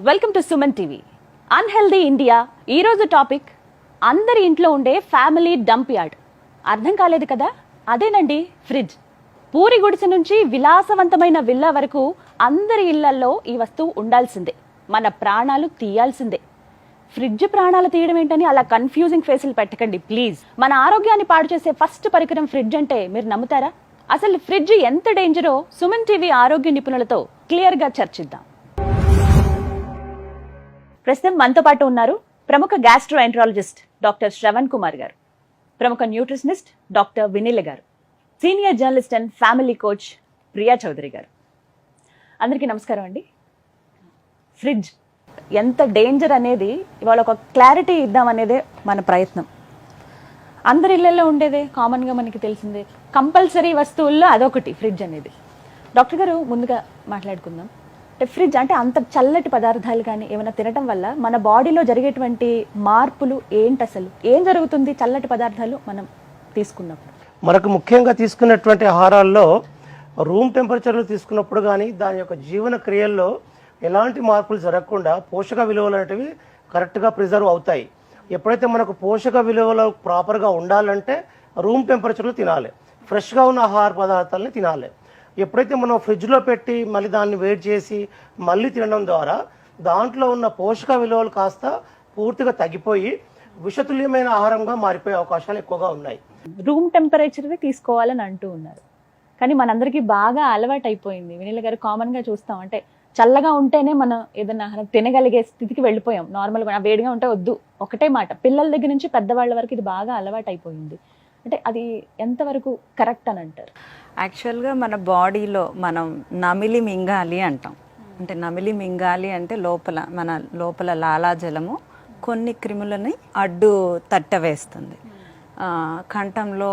Welcome to Suman TV. Unhealthy India. ఈరోజు topic అందరి ఇంట్లో ఉండే ఫ్యామిలీ డంప్ యార్డ్. అర్థం కాలేదు కదా? అదేనండి ఫ్రిడ్జ్. పూరి గుడిసె నుంచి విలాసవంతమైన విల్లా వరకు అందరి ఇళ్లలో ఈ వస్తువు ఉండాల్సిందే, మన ప్రాణాలు తీయాల్సిందే. ఫ్రిడ్జ్ ప్రాణాలు తీయడం ఏంటని అలా కన్ఫ్యూజింగ్ ఫేసులు పెట్టకండి ప్లీజ్. మన ఆరోగ్యాన్ని పాడు చేసే ఫస్ట్ పరికరం ఫ్రిడ్జ్ అంటే మీరు నమ్ముతారా? అసలు ఫ్రిడ్జ్ ఎంత డేంజరో సుమన్ టీవీ ఆరోగ్య నిపుణులతో క్లియర్ గా చర్చిద్దాం. ప్రస్తుతం మనతో పాటు ఉన్నారు ప్రముఖ గ్యాస్ట్రోఎంట్రాలజిస్ట్ డాక్టర్ శ్రవణ్ కుమార్ గారు, ప్రముఖ న్యూట్రిషనిస్ట్ డాక్టర్ వినీల గారు, senior journalist and family coach Priya Chaudhary గారు. అందరికీ నమస్కారం అండి. ఫ్రిడ్జ్ ఎంత డేంజర్ అనేది ఇవాళ ఒక క్లారిటీ ఇద్దాం అనేదే మన ప్రయత్నం. అందరి ఇళ్లలో ఉండేదే, కామన్గా మనకి తెలిసిందే, కంపల్సరీ వస్తువుల్లో అదొకటి ఫ్రిడ్జ్ అనేది. డాక్టర్ గారు, ముందుగా మాట్లాడుకుందాం. ఫ్రిడ్జ్ అంటే అంత చల్లటి పదార్థాలు కానీ ఏమైనా తినటం వల్ల మన బాడీలో జరిగేటువంటి మార్పులు ఏంటి? అసలు ఏం జరుగుతుంది చల్లటి పదార్థాలు మనం తీసుకున్నప్పుడు? మనకు ముఖ్యంగా తీసుకున్నటువంటి ఆహారాల్లో రూమ్ టెంపరేచర్లో తీసుకున్నప్పుడు కానీ దాని యొక్క జీవన క్రియల్లో ఎలాంటి మార్పులు జరగకుండా పోషక విలువలు అనేటివి కరెక్ట్గా ప్రిజర్వ్ అవుతాయి. ఎప్పుడైతే మనకు పోషక విలువలు ప్రాపర్గా ఉండాలంటే రూమ్ టెంపరేచర్లో తినాలి, ఫ్రెష్గా ఉన్న ఆహార పదార్థాలని తినాలి. ఎప్పుడైతే మనం ఫ్రిడ్జ్లో పెట్టి మళ్ళీ దాన్ని వేడి చేసి మళ్ళీ తినడం ద్వారా దాంట్లో ఉన్న పోషక విలువలు కాస్త పూర్తిగా తగ్గిపోయి విషతుల్యమైన ఆహారంగా మారిపోయే అవకాశాలు ఎక్కువగా ఉన్నాయి. రూమ్ టెంపరేచర్ తీసుకోవాలని అంటూ ఉన్నారు, కానీ మనందరికీ బాగా అలవాటు అయిపోయింది. వినీల గారు, కామన్గా చూస్తాం అంటే చల్లగా ఉంటేనే మనం ఏదైనా ఆహారం తినగలిగే స్థితికి వెళ్ళిపోయాం. నార్మల్గా వేడిగా ఉంటే వద్దు, ఒకటే మాట. పిల్లల దగ్గర నుంచి పెద్దవాళ్ళ వరకు ఇది బాగా అలవాటు అయిపోయింది. అంటే అది ఎంతవరకు కరెక్ట్ అని అంటారు? యాక్చువల్గా మన బాడీలో మనం నమిలి మింగాలి అంటాం. అంటే నమిలి మింగాలి అంటే మన లోపల లాలాజలము కొన్ని క్రిములని అడ్డు తట్టవేస్తుంది. కంఠంలో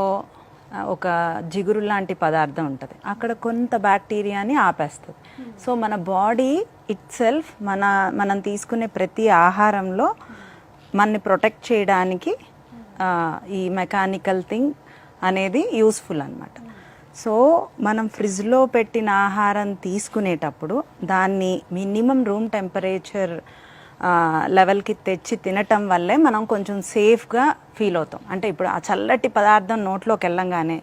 ఒక జిగురు లాంటి పదార్థం ఉంటుంది, అక్కడ కొంత బ్యాక్టీరియాని ఆపేస్తుంది. సో మన బాడీ ఇట్ సెల్ఫ్ మనం తీసుకునే ప్రతి ఆహారంలో మనని ప్రొటెక్ట్ చేయడానికి ఈ మెకానికల్ థింగ్ అనేది యూస్ఫుల్ అన్నమాట. సో మనం ఫ్రిడ్జ్లో పెట్టిన ఆహారం తీసుకునేటప్పుడు దాన్ని మినిమం రూమ్ టెంపరేచర్ లెవెల్కి తెచ్చి తినటం వల్లే మనం కొంచెం సేఫ్గా ఫీల్ అవుతాం. అంటే ఇప్పుడు ఆ చల్లటి పదార్థం నోట్లోకి వెళ్ళంగానే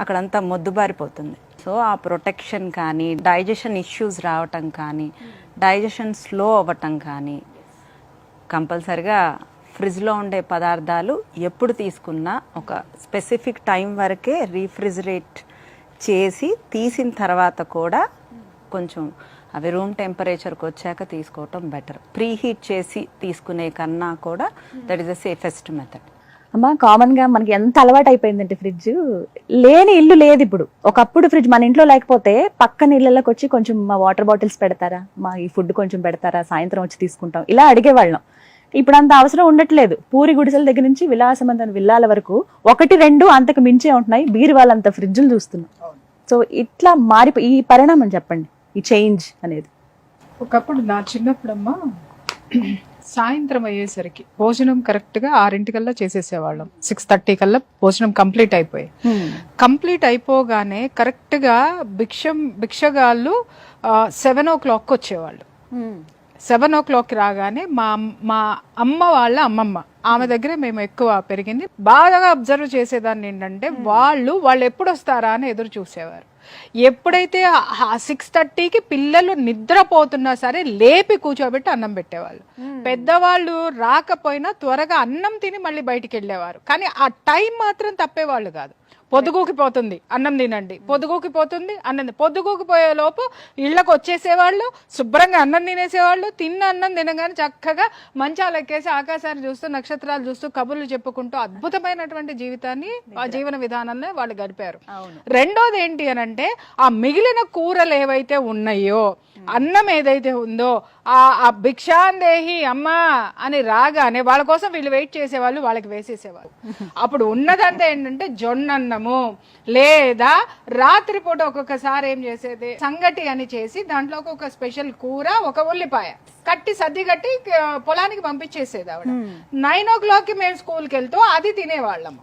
అక్కడంతా మొద్దుబారిపోతుంది. సో ఆ ప్రొటెక్షన్ కానీ, డైజెషన్ ఇష్యూస్ రావటం కానీ, డైజెషన్ స్లో అవ్వటం కానీ, కంపల్సరిగా ఫ్రిడ్జ్లో ఉండే పదార్థాలు ఎప్పుడు తీసుకున్నా ఒక స్పెసిఫిక్ టైం వరకే రీఫ్రిజిరేట్ చేసి తీసిన తర్వాత కూడా కొంచెం అవి రూమ్ టెంపరేచర్కి వచ్చాక తీసుకోవటం బెటర్. ప్రీ హీట్ చేసి తీసుకునే కన్నా కూడా that is the safest method. అమ్మ, కామన్గా మనకి ఎంత అలవాటు అయిపోయిందంటే ఫ్రిడ్జ్ లేని ఇల్లు లేదు ఇప్పుడు. ఒకప్పుడు ఫ్రిడ్జ్ మన ఇంట్లో లేకపోతే పక్కన ఇళ్ళకి వచ్చి కొంచెం మా వాటర్ బాటిల్స్ పెడతారా, మా ఈ ఫుడ్ కొంచెం పెడతారా, సాయంత్రం వచ్చి తీసుకుంటాం, ఇలా అడిగేవాళ్ళం. ఇప్పుడు అంత అవసరం ఉండట్లేదు. పూరి గుడిసెల దగ్గర నుంచి విలాసవంతమైన విల్లాల వరకు 1-2 అంతకు మించే ఉంటున్నాయి. బీరువాళ్ళంత ఫ్రిడ్జ్లు చూస్తున్నాం. సో ఇట్లా మారిపోయి ఈ పరిణామం చెప్పండి, ఈ చేంజ్ అనేది. ఒకప్పుడు నా చిన్నప్పుడమ్మా సాయంత్రం అయ్యేసరికి భోజనం కరెక్ట్గా 6 చేసేసేవాళ్ళం. 6:30 కల్లా భోజనం కంప్లీట్ అయిపోయి కంప్లీట్ అయిపోగానే కరెక్ట్గా భిక్షగాళ్ళు 7 o'clock వచ్చేవాళ్ళు. 7 o'clock రాగానే మా అమ్మ వాళ్ళ అమ్మమ్మ, ఆమె దగ్గరే మేము ఎక్కువ పెరిగింది. బాగా అబ్జర్వ్ చేసేదాన్ని ఏంటంటే వాళ్ళు ఎప్పుడు వస్తారా అని ఎదురు చూసేవారు. ఎప్పుడైతే 6:30కి పిల్లలు నిద్రపోతున్నా సరే లేపి కూర్చోబెట్టి అన్నం పెట్టేవాళ్ళు. పెద్దవాళ్ళు రాకపోయినా త్వరగా అన్నం తిని మళ్ళీ బయటికి వెళ్ళేవారు. కానీ ఆ టైం మాత్రం తప్పేవాళ్ళు కాదు. పొద్దుగూకి పోతుంది అన్నం తినండి, పొద్దుగూకి పోతుంది అన్నం, పొద్దుగూకి పోయే లోపు ఇళ్లకు వచ్చేసేవాళ్ళు, శుభ్రంగా అన్నం తినేసేవాళ్ళు. తిన్న అన్నం తినగానే చక్కగా మంచాలు ఎక్కేసి ఆకాశాన్ని చూస్తూ నక్షత్రాలు చూస్తూ కబుర్లు చెప్పుకుంటూ అద్భుతమైనటువంటి జీవితాన్ని, ఆ జీవన విధానంలో వాళ్ళు గడిపారు. రెండోది ఏంటి అని అంటే ఆ మిగిలిన కూరలు ఏవైతే ఉన్నాయో, అన్నం ఏదైతే ఉందో ఆ భిక్షాందేహి అమ్మా అని రాగానే వాళ్ళ కోసం వీళ్ళు వెయిట్ చేసేవాళ్ళు, వాళ్ళకి వేసేసేవాళ్ళు. అప్పుడు ఉన్నదంతా ఏంటంటే జొన్నన్నము, లేదా రాత్రిపూట ఒక్కొక్కసారి ఏం చేసేది సంగటి అని చేసి దాంట్లో ఒక స్పెషల్ కూర, ఒక ఉల్లిపాయ కట్టి సర్ది కట్టి పొలానికి పంపించేసేది ఆవిడ. 9 o'clock మేము స్కూల్కి వెళ్తూ అది తినేవాళ్ళము.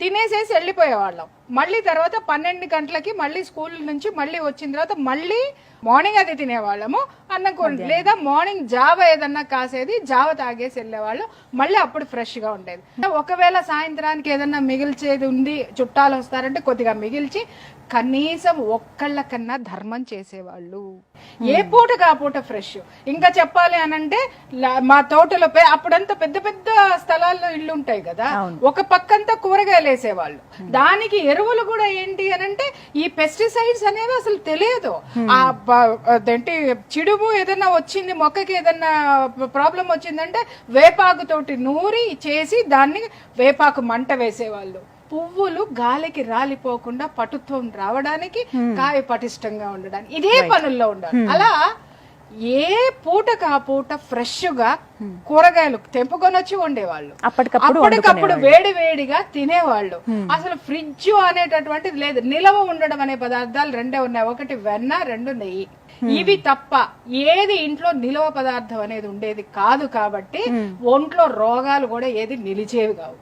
తినేసేసి వెళ్ళిపోయేవాళ్ళం. మళ్ళీ తర్వాత 12 గంటలకి మళ్ళీ స్కూల్ నుంచి మళ్ళీ వచ్చిన తర్వాత మళ్ళీ మార్నింగ్ అది తినేవాళ్ళము అన్నం కూర, లేదా మార్నింగ్ జావ ఏదన్నా కాసేది జావ తాగేసి వెళ్ళేవాళ్ళు, మళ్ళీ అప్పుడు ఫ్రెష్ గా ఉండేది. ఒకవేళ సాయంత్రానికి ఏదన్నా మిగిల్చేది ఉంది, చుట్టాలు వస్తారంటే కొద్దిగా మిగిల్చి కనీసం ఒక్కళ్ళకన్నా ధర్మం చేసేవాళ్ళు. ఏ పూటకు ఆ పూట ఫ్రెష్. ఇంకా చెప్పాలి అనంటే మా తోటలో అప్పుడంతా పెద్ద పెద్ద స్థలాల్లో ఇల్లు ఉంటాయి కదా, ఒక పక్కంతా కూరగాయలు వేసేవాళ్ళు. దానికి ఎరువులు కూడా ఏంటి అనంటే ఈ పెస్టిసైడ్స్ అనేవి అసలు తెలియదు. ఆ అదేంటి చిడుము ఏదన్నా వచ్చింది, మొక్కకి ఏదన్నా ప్రాబ్లం వచ్చిందంటే వేపాకుతోటి నూరి చేసి దాన్ని వేపాకు మంట వేసేవాళ్ళు. పువ్వులు గాలికి రాలిపోకుండా పటుత్వం రావడానికి, కాయ పటిష్టంగా ఉండడానికి ఇదే పనుల్లో ఉండాలి. అలా ఏ పూటకు ఆ పూట ఫ్రెష్ గా కూరగాయలు తెంపుకొని వచ్చి వండేవాళ్ళు, అప్పటికప్పుడు వేడి వేడిగా తినేవాళ్ళు. అసలు ఫ్రిడ్జ్ అనేటటువంటిది లేదు. నిలవ ఉండడం అనే పదార్థాలు రెండే ఉన్నాయి, ఒకటి వెన్న, రెండు నెయ్యి. ఇవి తప్ప ఏది ఇంట్లో నిలవ పదార్థం అనేది ఉండేది కాదు. కాబట్టి ఒంట్లో రోగాలు కూడా ఏది నిలిచేవి కావు.